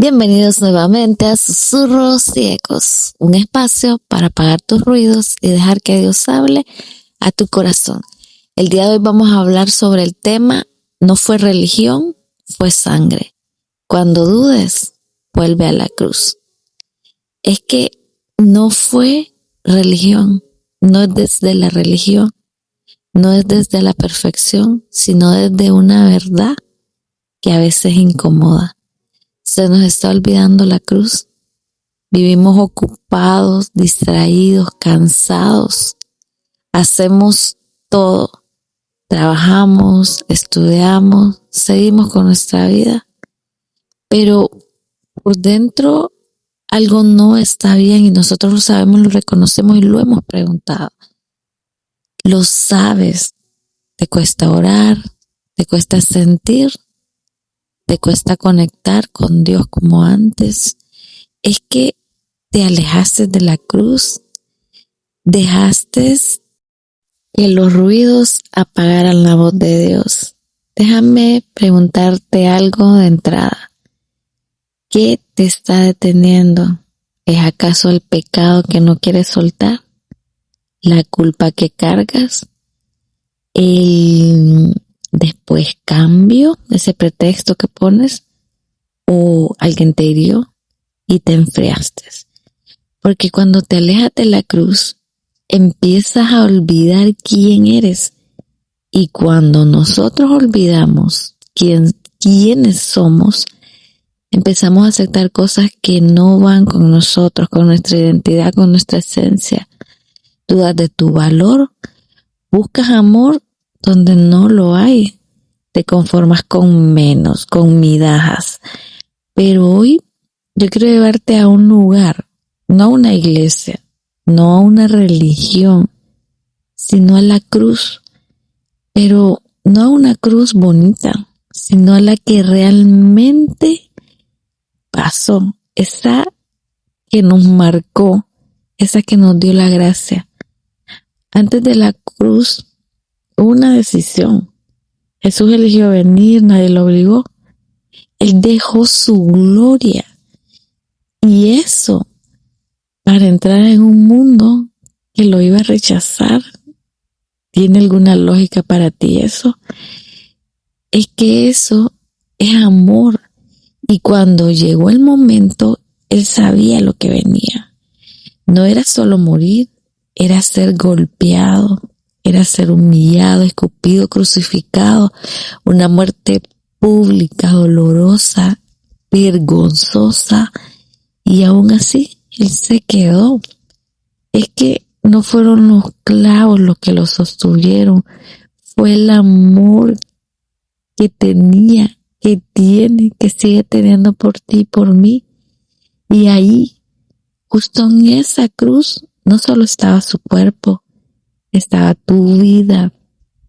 Bienvenidos nuevamente a Susurros y Ecos, un espacio para apagar tus ruidos y dejar que Dios hable a tu corazón. El día de hoy vamos a hablar sobre el tema no fue religión, fue sangre. Cuando dudes, vuelve a la cruz. Es que no fue religión, no es desde la religión, no es desde la perfección, sino desde una verdad que a veces incomoda. Se nos está olvidando la cruz. Vivimos ocupados, distraídos, cansados. Hacemos todo. Trabajamos, estudiamos, seguimos con nuestra vida. Pero por dentro algo no está bien y nosotros lo sabemos, lo reconocemos y lo hemos preguntado. Lo sabes. Te cuesta orar, te cuesta sentir. Te cuesta conectar con Dios como antes. Es que te alejaste de la cruz, dejaste que los ruidos apagaran la voz de Dios. Déjame preguntarte algo de entrada. ¿Qué te está deteniendo? ¿Es acaso el pecado que no quieres soltar? ¿La culpa que cargas? Después cambio ese pretexto que pones, o alguien te hirió y te enfriaste. Porque cuando te alejas de la cruz, empiezas a olvidar quién eres. Y cuando nosotros olvidamos quiénes somos, empezamos a aceptar cosas que no van con nosotros, con nuestra identidad, con nuestra esencia. Dudas de tu valor, buscas amor donde no lo hay, te conformas con menos, con migajas. Pero hoy yo quiero llevarte a un lugar, no a una iglesia, no a una religión, sino a la cruz. Pero no a una cruz bonita, sino a la que realmente pasó, esa que nos marcó, esa que nos dio la gracia. Antes de la cruz, una decisión. Jesús eligió venir, nadie lo obligó. Él dejó su gloria. Y eso para entrar en un mundo que lo iba a rechazar. ¿Tiene alguna lógica para ti eso? Es que eso es amor. Y cuando llegó el momento, Él sabía lo que venía. No era solo morir, era ser golpeado, era ser humillado, escupido, crucificado, una muerte pública, dolorosa, vergonzosa, y aún así Él se quedó. Es que no fueron los clavos los que lo sostuvieron, fue el amor que tenía, que tiene, que sigue teniendo por ti y por mí. Y ahí, justo en esa cruz, no solo estaba su cuerpo, estaba tu vida,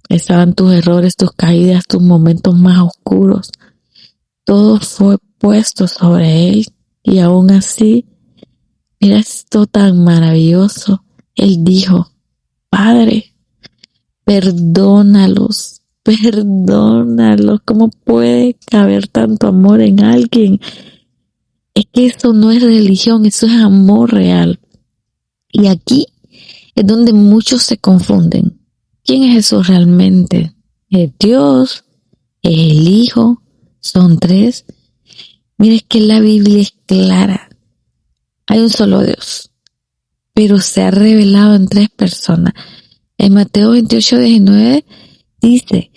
estaban tus errores, tus caídas, tus momentos más oscuros. Todo fue puesto sobre Él y aún así, mira esto tan maravilloso. Él dijo, Padre, perdónalos. ¿Cómo puede caber tanto amor en alguien? Es que eso no es religión, eso es amor real. Y aquí es donde muchos se confunden. ¿Quién es Jesús realmente? ¿Es Dios? ¿Es el Hijo? ¿Son tres? Mira, es que la Biblia es clara. Hay un solo Dios, pero se ha revelado en tres personas. En Mateo 28:19 dice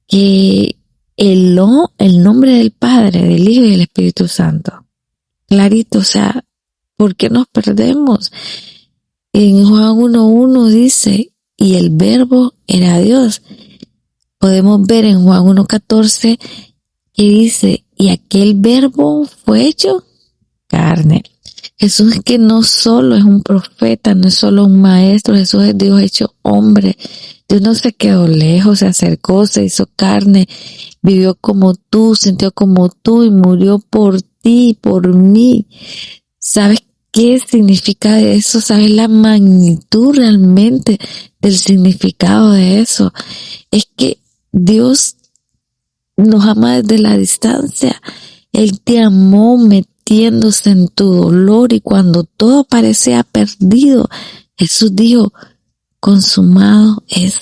que el nombre del Padre, del Hijo y del Espíritu Santo. Clarito, o sea, ¿por qué nos perdemos? En Juan 1:1 dice, y el verbo era Dios. Podemos ver en Juan 1:14 que dice, y aquel verbo fue hecho carne. Jesús es que no solo es un profeta, no es solo un maestro, Jesús es Dios hecho hombre. Dios no se quedó lejos, se acercó, se hizo carne, vivió como tú, sintió como tú y murió por ti, por mí. ¿Sabes qué significa eso? ¿Sabes la magnitud realmente del significado de eso? Es que Dios nos ama desde la distancia. Él te amó, me sintiéndose en tu dolor y cuando todo parecía perdido, Jesús dijo, consumado es.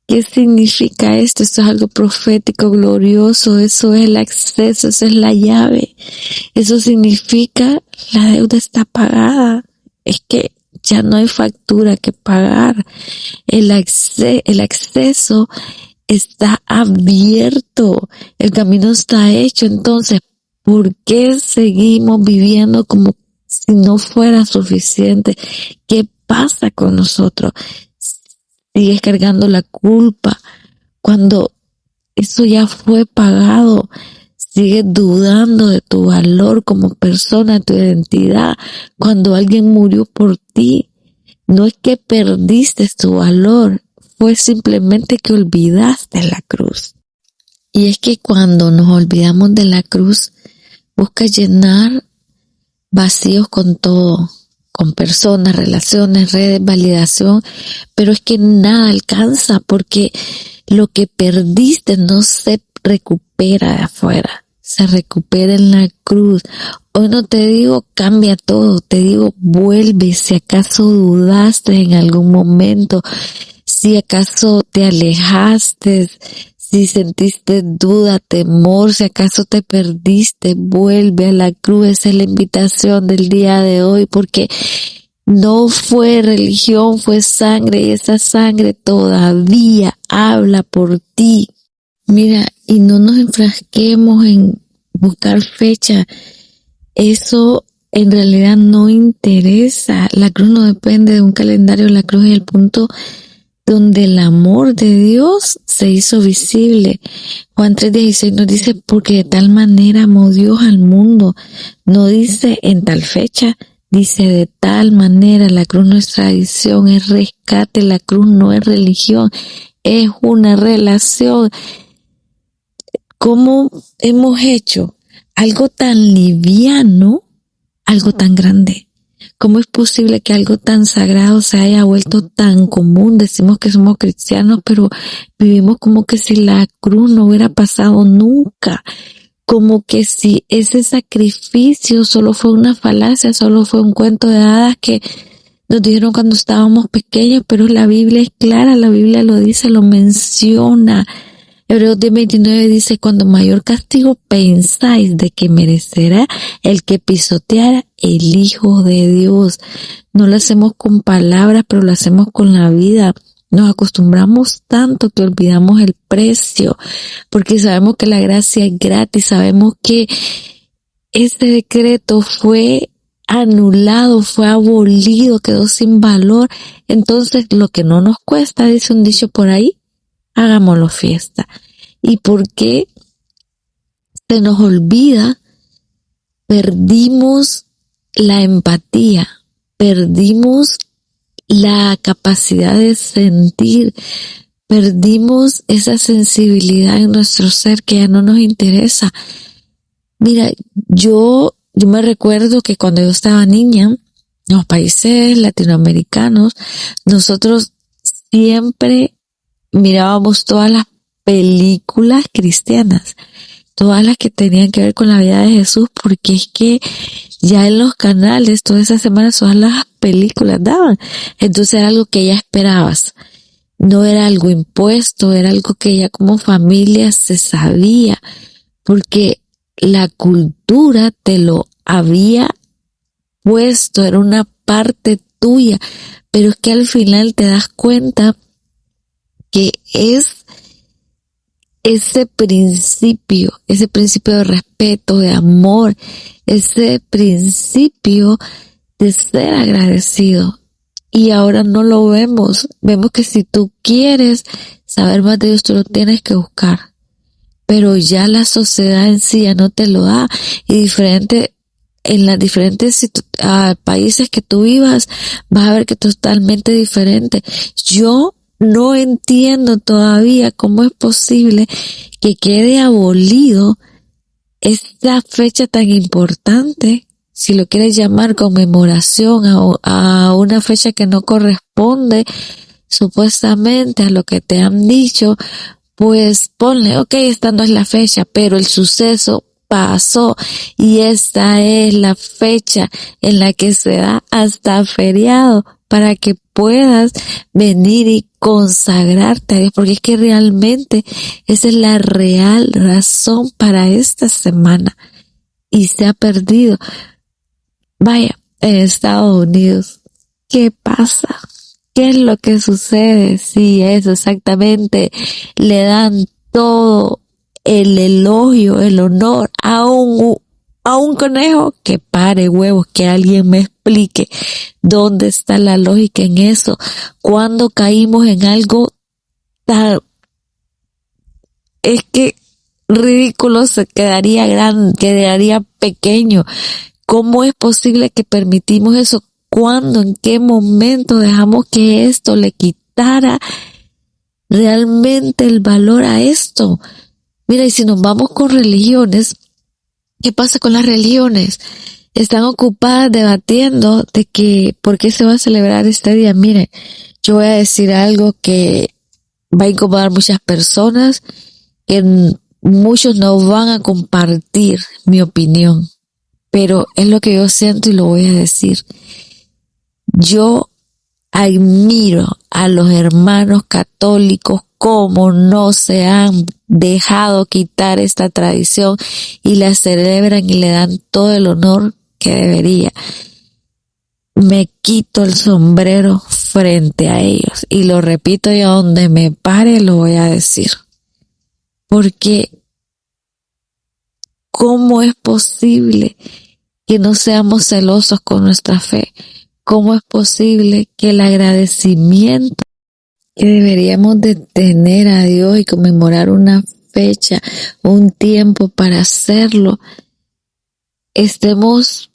¿Qué significa esto? Esto es algo profético, glorioso, eso es el acceso, eso es la llave. Eso significa la deuda está pagada. Es que ya no hay factura que pagar. El acceso está abierto. El camino está hecho. Entonces, ¿por qué seguimos viviendo como si no fuera suficiente? ¿Qué pasa con nosotros? Sigues cargando la culpa cuando eso ya fue pagado. Sigues dudando de tu valor como persona, tu identidad, cuando alguien murió por ti. No es que perdiste tu valor, fue simplemente que olvidaste la cruz. Y es que cuando nos olvidamos de la cruz, busca llenar vacíos con todo, con personas, relaciones, redes, validación, pero es que nada alcanza porque lo que perdiste no se recupera de afuera, se recupera en la cruz. Hoy no te digo cambia todo, te digo vuelve si acaso dudaste en algún momento, si acaso te alejaste, si sentiste duda, temor, si acaso te perdiste, vuelve a la cruz. Esa es la invitación del día de hoy, porque no fue religión, fue sangre, y esa sangre todavía habla por ti. Mira, y no nos enfrasquemos en buscar fecha. Eso en realidad no interesa. La cruz no depende de un calendario, la cruz es el punto donde el amor de Dios se hizo visible. Juan 3:16 nos dice, porque de tal manera amó Dios al mundo. No dice en tal fecha, dice de tal manera. La cruz no es tradición, es rescate. La cruz no es religión, es una relación. ¿Cómo hemos hecho algo tan liviano, algo tan grande? ¿Cómo es posible que algo tan sagrado se haya vuelto tan común? Decimos que somos cristianos, pero vivimos como que si la cruz no hubiera pasado nunca. Como que si ese sacrificio solo fue una falacia, solo fue un cuento de hadas que nos dijeron cuando estábamos pequeños, pero la Biblia es clara, la Biblia lo dice, lo menciona. Hebreos 10:29 dice, cuando mayor castigo pensáis de que merecerá el que pisoteara el Hijo de Dios. No lo hacemos con palabras, pero lo hacemos con la vida. Nos acostumbramos tanto que olvidamos el precio, porque sabemos que la gracia es gratis, sabemos que este decreto fue anulado, fue abolido, quedó sin valor. Entonces, lo que no nos cuesta, dice un dicho por ahí, hagámoslo fiesta. ¿Y por qué se nos olvida? Perdimos la empatía, perdimos la capacidad de sentir, perdimos esa sensibilidad en nuestro ser que ya no nos interesa. Mira, yo me recuerdo que cuando yo estaba niña, en los países latinoamericanos, nosotros siempre mirábamos todas las películas cristianas, todas las que tenían que ver con la vida de Jesús, porque es que ya en los canales todas esas semanas todas las películas daban. Entonces era algo que ya esperabas, no era algo impuesto, era algo que ya como familia se sabía, porque la cultura te lo había puesto, era una parte tuya, pero es que al final te das cuenta que es ese principio de respeto, de amor, ese principio de ser agradecido. Y ahora no lo vemos. Vemos que si tú quieres saber más de Dios, tú lo tienes que buscar. Pero ya la sociedad en sí ya no te lo da. Y en las diferentes países que tú vivas, vas a ver que es totalmente diferente. Yo no entiendo todavía cómo es posible que quede abolido esta fecha tan importante, si lo quieres llamar conmemoración a una fecha que no corresponde supuestamente a lo que te han dicho, pues ponle, ok, esta no es la fecha, pero el suceso pasó y esta es la fecha en la que se da hasta feriado para que puedas venir y consagrarte a Dios, porque es que realmente esa es la real razón para esta semana y se ha perdido. Vaya, en Estados Unidos, ¿qué pasa? ¿Qué es lo que sucede? Sí, eso exactamente, le dan todo el elogio, el honor a un conejo. Que pare huevos, que alguien me explique dónde está la lógica en eso. Cuando caímos en algo tan, es que ridículo, se quedaría grande, quedaría pequeño. ¿Cómo es posible que permitimos eso? ¿Cuándo, en qué momento dejamos que esto le quitara realmente el valor a esto? Mira, y si nos vamos con religiones, ¿qué pasa con las religiones? Están ocupadas debatiendo de que por qué se va a celebrar este día. Mire, yo voy a decir algo que va a incomodar a muchas personas, que muchos no van a compartir mi opinión, pero es lo que yo siento y lo voy a decir. Yo admiro a los hermanos católicos cómo no se han dejado quitar esta tradición y la celebran y le dan todo el honor que debería. Me quito el sombrero frente a ellos y lo repito, y a donde me pare lo voy a decir. Porque ¿cómo es posible que no seamos celosos con nuestra fe? ¿Cómo es posible que el agradecimiento que deberíamos de tener a Dios y conmemorar una fecha, un tiempo para hacerlo, estemos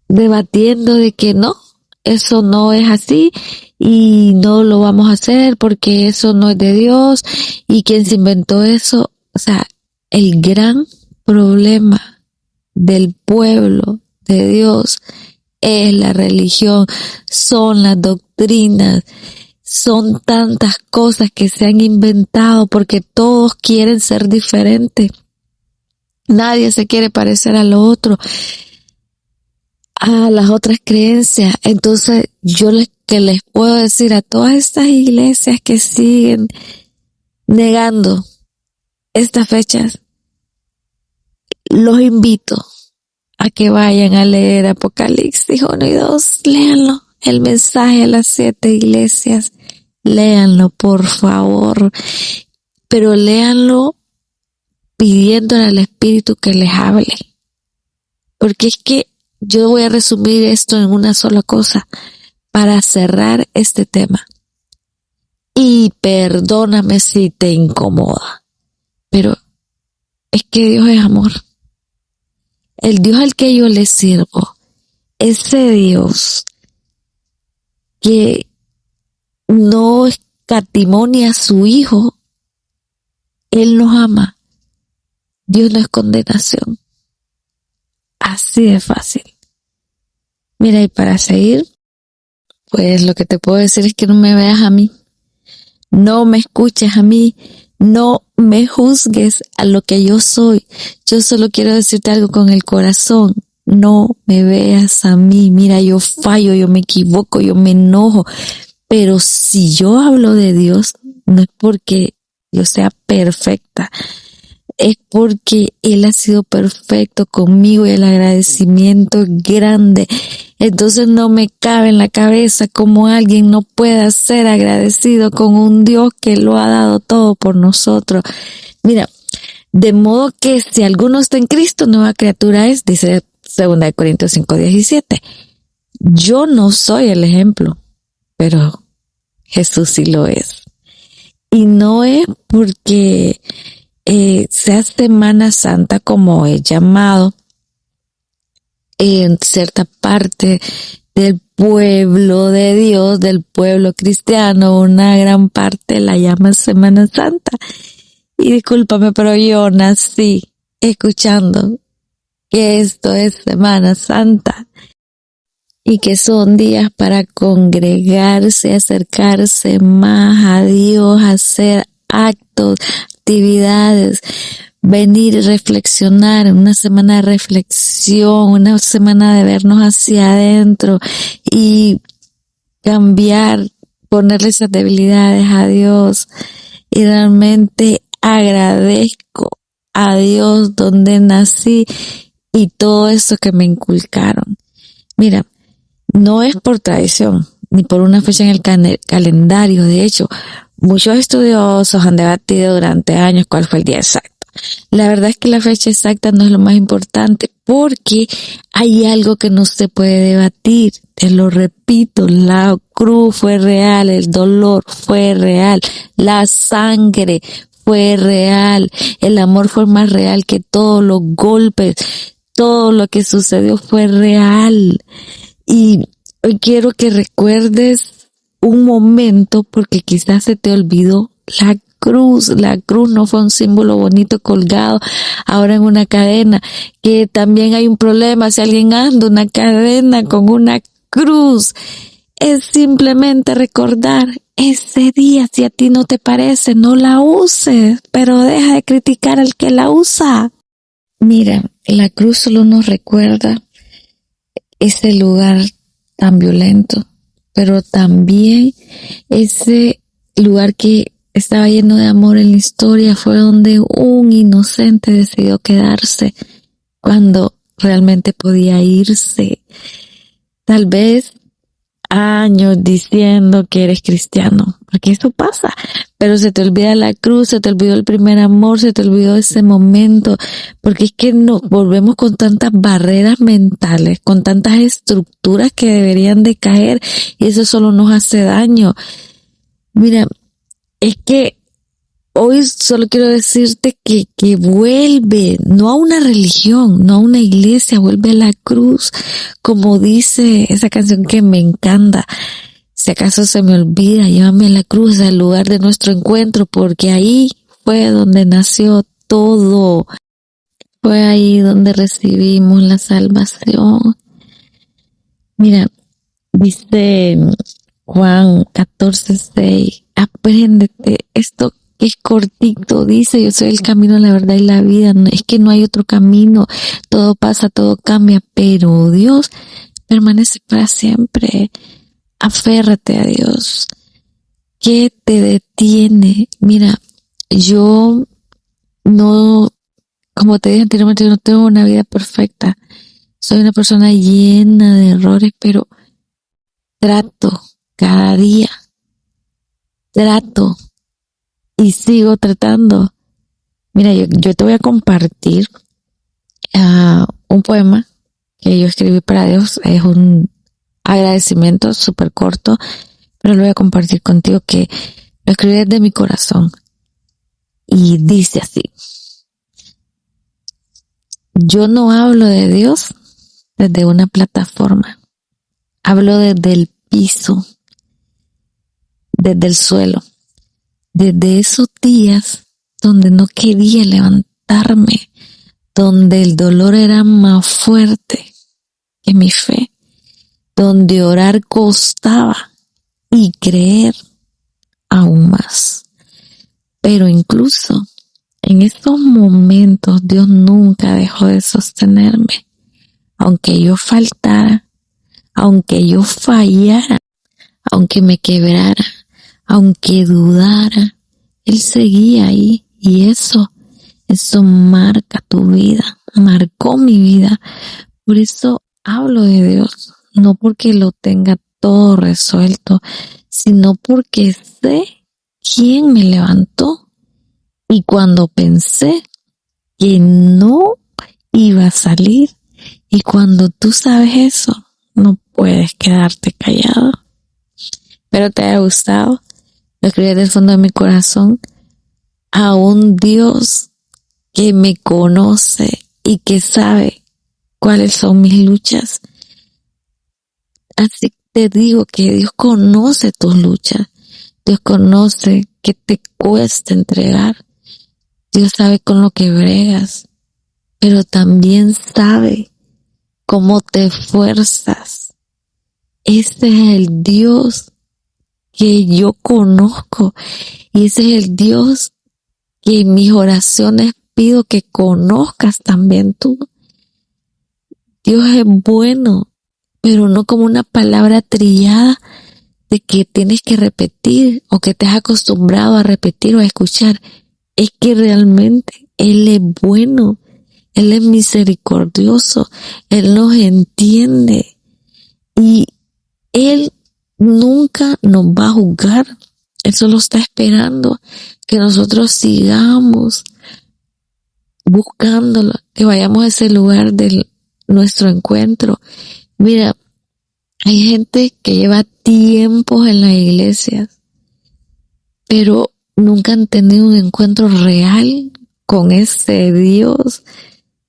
debatiendo de que no, eso no es así y no lo vamos a hacer porque eso no es de Dios y quien se inventó eso? O sea, el gran problema del pueblo de Dios es la religión, son las doctrinas, son tantas cosas que se han inventado porque todos quieren ser diferentes. Nadie se quiere parecer a lo otro, a las otras creencias. Entonces, que les puedo decir a todas estas iglesias que siguen negando estas fechas, los invito a que vayan a leer Apocalipsis 1 y 2, léanlo, el mensaje a las 7 iglesias, léanlo por favor, pero léanlo pidiéndole al Espíritu que les hable, porque es que yo voy a resumir esto en una sola cosa para cerrar este tema, y perdóname si te incomoda, pero es que Dios es amor. El Dios al que yo le sirvo, ese Dios que no escatimó ni a su Hijo, Él nos ama. Dios no es condenación. Así de fácil. Mira, y para seguir, pues lo que te puedo decir es que no me veas a mí, no me escuches a mí, no me juzgues a lo que yo soy. Yo solo quiero decirte algo con el corazón. No me veas a mí. Mira, yo fallo, yo me equivoco, yo me enojo. Pero si yo hablo de Dios, no es porque yo sea perfecta. Es porque Él ha sido perfecto conmigo y el agradecimiento es grande. Entonces no me cabe en la cabeza cómo alguien no pueda ser agradecido con un Dios que lo ha dado todo por nosotros. Mira, de modo que si alguno está en Cristo, nueva criatura es, dice 2 Corintios 5:17. Yo no soy el ejemplo, pero Jesús sí lo es. Y no es porque sea Semana Santa como es llamado en cierta parte del pueblo de Dios, del pueblo cristiano, una gran parte la llama Semana Santa. Y discúlpame, pero yo nací escuchando que esto es Semana Santa y que son días para congregarse, acercarse más a Dios, hacer actos, actividades, venir y reflexionar, una semana de reflexión, una semana de vernos hacia adentro y cambiar, ponerle esas debilidades a Dios. Y realmente agradezco a Dios donde nací y todo eso que me inculcaron. Mira, no es por tradición ni por una fecha en el calendario. De hecho, muchos estudiosos han debatido durante años cuál fue el día exacto. La verdad es que la fecha exacta no es lo más importante porque hay algo que no se puede debatir. Te lo repito, la cruz fue real, el dolor fue real, la sangre fue real, el amor fue más real que todos los golpes, todo lo que sucedió fue real. Y hoy quiero que recuerdes un momento porque quizás se te olvidó la cruz. La cruz no fue un símbolo bonito colgado ahora en una cadena, que también hay un problema si alguien anda una cadena con una cruz. Es simplemente recordar ese día. Si a ti no te parece, no la uses, pero deja de criticar al que la usa. Mira, la cruz solo nos recuerda ese lugar tan violento, pero también ese lugar que estaba lleno de amor en la historia, fue donde un inocente decidió quedarse cuando realmente podía irse. Tal vez años diciendo que eres cristiano, porque eso pasa, pero se te olvida la cruz, se te olvidó el primer amor, se te olvidó ese momento, porque es que nos volvemos con tantas barreras mentales, con tantas estructuras que deberían de caer, y eso solo nos hace daño. Mira, es que hoy solo quiero decirte que vuelve, no a una religión, no a una iglesia, vuelve a la cruz, como dice esa canción que me encanta. Si acaso se me olvida, llévame a la cruz, al lugar de nuestro encuentro, porque ahí fue donde nació todo. Fue ahí donde recibimos la salvación. Mira, dice Juan 14:6, apréndete esto que es cortito, dice: yo soy el camino, la verdad y la vida. No, es que no hay otro camino, todo pasa, todo cambia, pero Dios permanece para siempre. Aférrate a Dios. ¿Qué te detiene? Mira, yo no, como te dije anteriormente, yo no tengo una vida perfecta. Soy una persona llena de errores, pero trato cada día. Trato y sigo tratando. Mira, yo te voy a compartir un poema que yo escribí para Dios. Es un agradecimiento súper corto, pero lo voy a compartir contigo, que lo escribí desde mi corazón. Y dice así: yo no hablo de Dios desde una plataforma. Hablo desde el piso, desde el suelo, desde esos días donde no quería levantarme, donde el dolor era más fuerte que mi fe, donde orar costaba y creer aún más. Pero incluso en estos momentos Dios nunca dejó de sostenerme. Aunque yo faltara, aunque yo fallara, aunque me quebrara, aunque dudara, Él seguía ahí. Y eso marca tu vida, marcó mi vida. Por eso hablo de Dios, no porque lo tenga todo resuelto, sino porque sé quién me levantó. Y cuando pensé que no iba a salir, y cuando tú sabes eso, no puedes quedarte callado. Espero te haya gustado. Lo escribí desde el fondo de mi corazón a un Dios que me conoce y que sabe cuáles son mis luchas. Así te digo que Dios conoce tus luchas. Dios conoce que te cuesta entregar. Dios sabe con lo que bregas, pero también sabe cómo te esfuerzas. Ese es el Dios que yo conozco, y ese es el Dios que mis oraciones pido que conozcas también tú. Dios es bueno, pero no como una palabra trillada de que tienes que repetir o que te has acostumbrado a repetir o a escuchar. Es que realmente Él es bueno, Él es misericordioso, Él nos entiende y Él nunca nos va a juzgar. Él solo está esperando que nosotros sigamos buscándolo, que vayamos a ese lugar de nuestro encuentro. Mira, hay gente que lleva tiempos en las iglesias, pero nunca han tenido un encuentro real con ese Dios,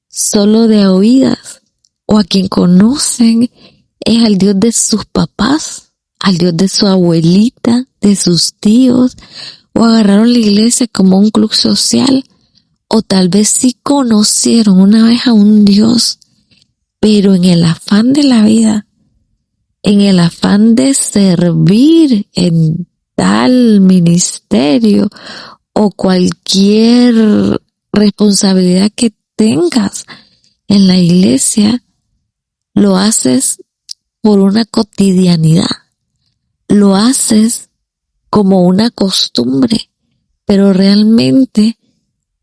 solo de oídas, o a quien conocen es al Dios de sus papás, al Dios de su abuelita, de sus tíos, o agarraron la iglesia como un club social, o tal vez sí conocieron una vez a un Dios, pero en el afán de la vida, en el afán de servir en tal ministerio o cualquier responsabilidad que tengas en la iglesia, lo haces por una cotidianidad, lo haces como una costumbre, pero realmente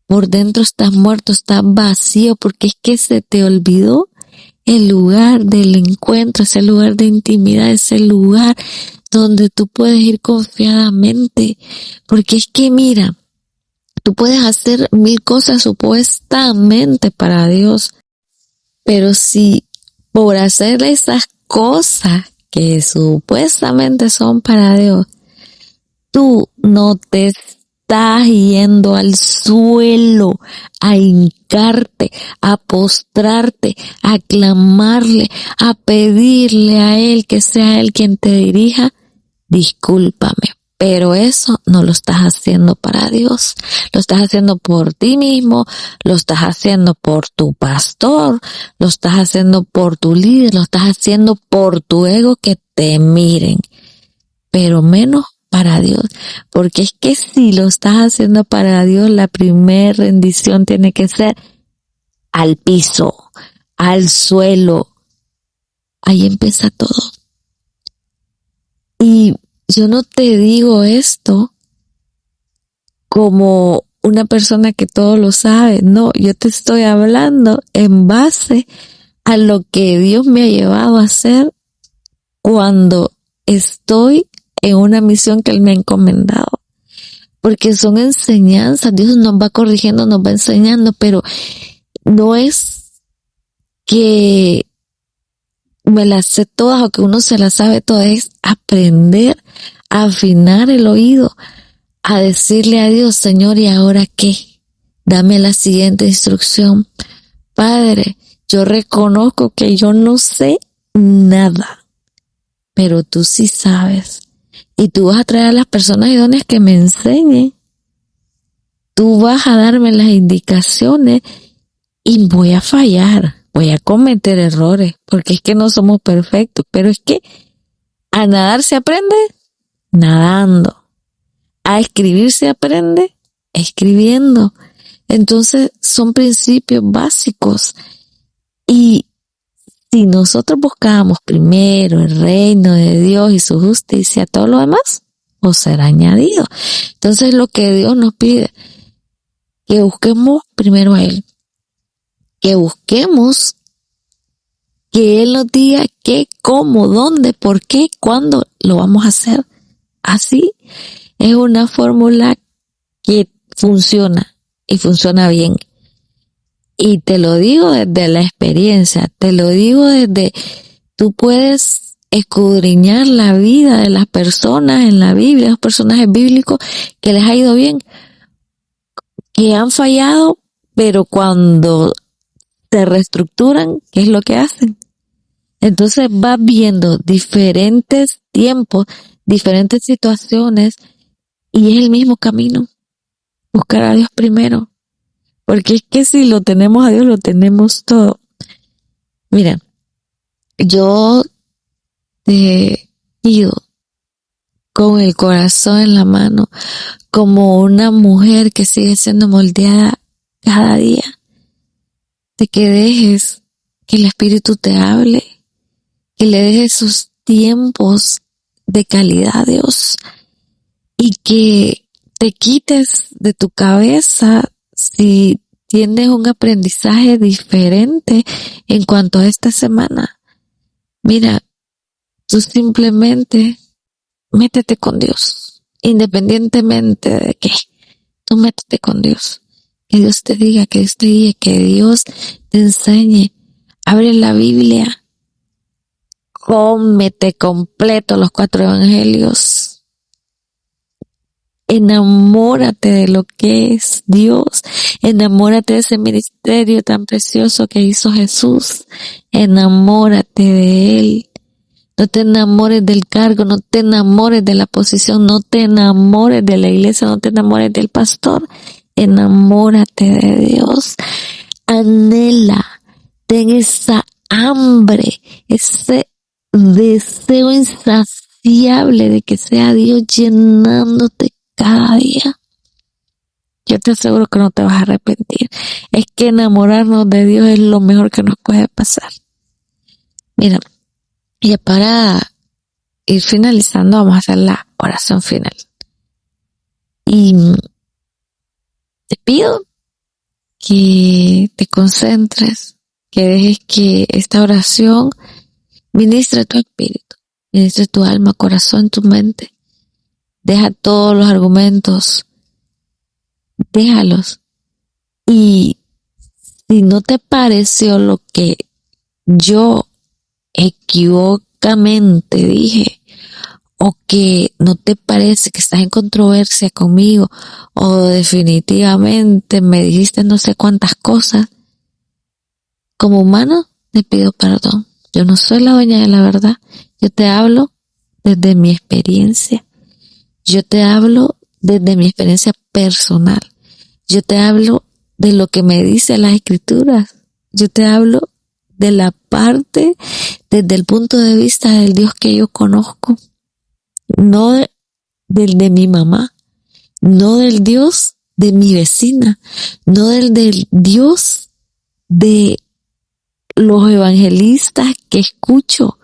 por dentro estás muerto, estás vacío, porque es que se te olvidó el lugar del encuentro, ese lugar de intimidad, ese lugar donde tú puedes ir confiadamente, porque es que mira, tú puedes hacer 1000 cosas supuestamente para Dios, pero si por hacer esas cosas que supuestamente son para Dios, tú no te estás yendo al suelo a hincarte, a postrarte, a clamarle, a pedirle a Él que sea Él quien te dirija, discúlpame, pero eso no lo estás haciendo para Dios, lo estás haciendo por ti mismo, lo estás haciendo por tu pastor, lo estás haciendo por tu líder, lo estás haciendo por tu ego, que te miren, pero menos para Dios, porque es que si lo estás haciendo para Dios, la primera rendición tiene que ser al piso, al suelo. Ahí empieza todo. Y yo no te digo esto como una persona que todo lo sabe, no, yo te estoy hablando en base a lo que Dios me ha llevado a hacer cuando estoy en una misión que Él me ha encomendado, porque son enseñanzas. Dios nos va corrigiendo, nos va enseñando, pero no es que me las sé todas o que uno se las sabe todas, es aprender a afinar el oído, a decirle a Dios, Señor, ¿y ahora qué? Dame la siguiente instrucción. Padre, yo reconozco que yo no sé nada, pero tú sí sabes. Y tú vas a traer a las personas idóneas que me enseñen. Tú vas a darme las indicaciones y voy a fallar, voy a cometer errores, porque es que no somos perfectos, pero es que a nadar se aprende nadando, a escribir se aprende escribiendo. Entonces son principios básicos y si nosotros buscamos primero el reino de Dios y su justicia, todo lo demás os será añadido. Entonces lo que Dios nos pide, que busquemos primero a Él, que busquemos que Él nos diga qué, cómo, dónde, por qué, cuándo lo vamos a hacer. Así es una fórmula que funciona y funciona bien. Y te lo digo desde la experiencia, te lo digo desde, tú puedes escudriñar la vida de las personas en la Biblia, los personajes bíblicos que les ha ido bien, que han fallado, pero cuando se reestructuran, ¿qué es lo que hacen? Entonces vas viendo diferentes tiempos, diferentes situaciones, y es el mismo camino, buscar a Dios primero. Porque es que si lo tenemos a Dios, lo tenemos todo. Mira, yo te pido con el corazón en la mano, como una mujer que sigue siendo moldeada cada día, de que dejes que el Espíritu te hable, que le dejes sus tiempos de calidad a Dios y que te quites de tu cabeza si tienes un aprendizaje diferente en cuanto a esta semana. Mira, tú simplemente métete con Dios, independientemente de qué. Tú métete con Dios. Que Dios te diga, que Dios te guíe, que Dios te enseñe. Abre la Biblia. Cómete completo los 4 evangelios. Enamórate de lo que es Dios. Enamórate de ese ministerio tan precioso que hizo Jesús. Enamórate de Él. No te enamores del cargo, no te enamores de la posición, no te enamores de la iglesia, no te enamores del pastor. Enamórate de Dios. Anhela, ten esa hambre, ese deseo insaciable de que sea Dios llenándote cada día. Yo te aseguro que no te vas a arrepentir. Es que enamorarnos de Dios es lo mejor que nos puede pasar. Mira, y para ir finalizando, vamos a hacer la oración final. Y te pido que te concentres, que dejes que esta oración ministre tu espíritu, ministre tu alma, corazón, tu mente. Deja todos los argumentos, déjalos. Y si no te pareció lo que yo equivocamente dije, o que no te parece que estás en controversia conmigo, o definitivamente me dijiste no sé cuántas cosas, como humano te pido perdón. Yo no soy la dueña de la verdad. Yo te hablo desde mi experiencia. Yo te hablo desde mi experiencia personal. Yo te hablo de lo que me dice las escrituras. Yo te hablo de la parte, desde el punto de vista del Dios que yo conozco, no del de mi mamá, no del Dios de mi vecina, no del Dios de los evangelistas que escucho.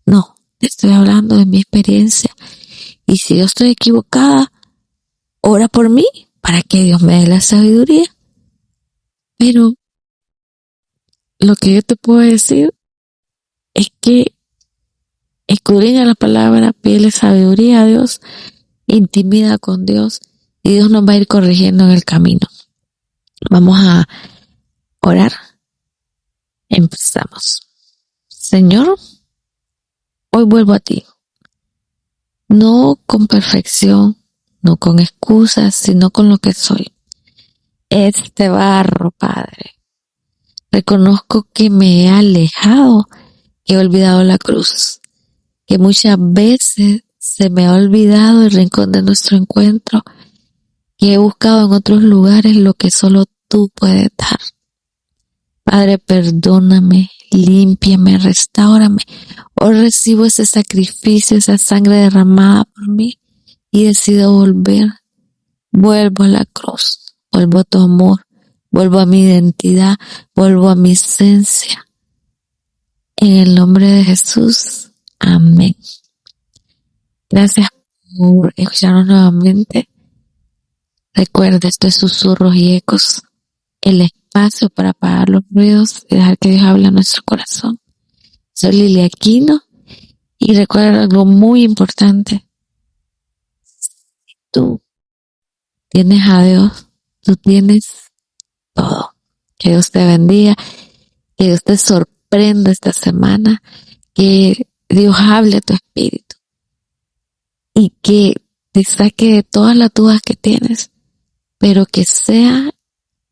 No, te estoy hablando de mi experiencia. Y si yo estoy equivocada, ora por mí para que Dios me dé la sabiduría. Pero lo que yo te puedo decir es que escudriña la palabra, pídele sabiduría a Dios, intimida con Dios y Dios nos va a ir corrigiendo en el camino. Vamos a orar. Empezamos. Señor, hoy vuelvo a ti. No con perfección, no con excusas, sino con lo que soy. Este barro, Padre. Reconozco que me he alejado, que he olvidado la cruz, que muchas veces se me ha olvidado el rincón de nuestro encuentro, que he buscado en otros lugares lo que solo tú puedes dar. Padre, perdóname, límpiame, restáurame. Hoy recibo ese sacrificio, esa sangre derramada por mí y decido volver. Vuelvo a la cruz, vuelvo a tu amor, vuelvo a mi identidad, vuelvo a mi esencia. En el nombre de Jesús, amén. Gracias por escucharnos nuevamente. Recuerda, esto es Susurros y Ecos, el espacio para apagar los ruidos y dejar que Dios hable a nuestro corazón. Soy Lili Aquino y recuerda algo muy importante. Tú tienes a Dios, tú tienes todo. Que Dios te bendiga, que Dios te sorprenda esta semana, que Dios hable a tu espíritu y que te saque de todas las dudas que tienes, pero que sea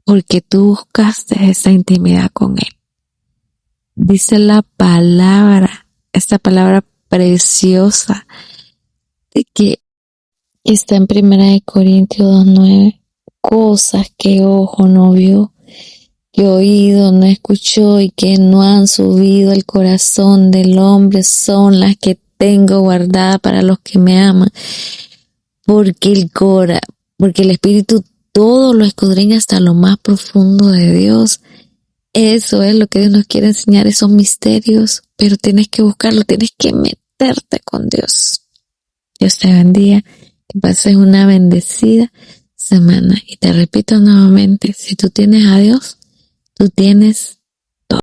porque tú buscaste esa intimidad con Él. Dice la palabra, esta palabra preciosa, de que está en 1 Corintios 2:9, cosas que ojo no vio, que oído no escuchó y que no han subido al corazón del hombre son las que tengo guardadas para los que me aman, porque el Espíritu todo lo escudriña hasta lo más profundo de Dios. Eso es lo que Dios nos quiere enseñar, esos misterios, pero tienes que buscarlo, tienes que meterte con Dios. Dios te bendiga, que pases una bendecida semana. Y te repito nuevamente, si tú tienes a Dios, tú tienes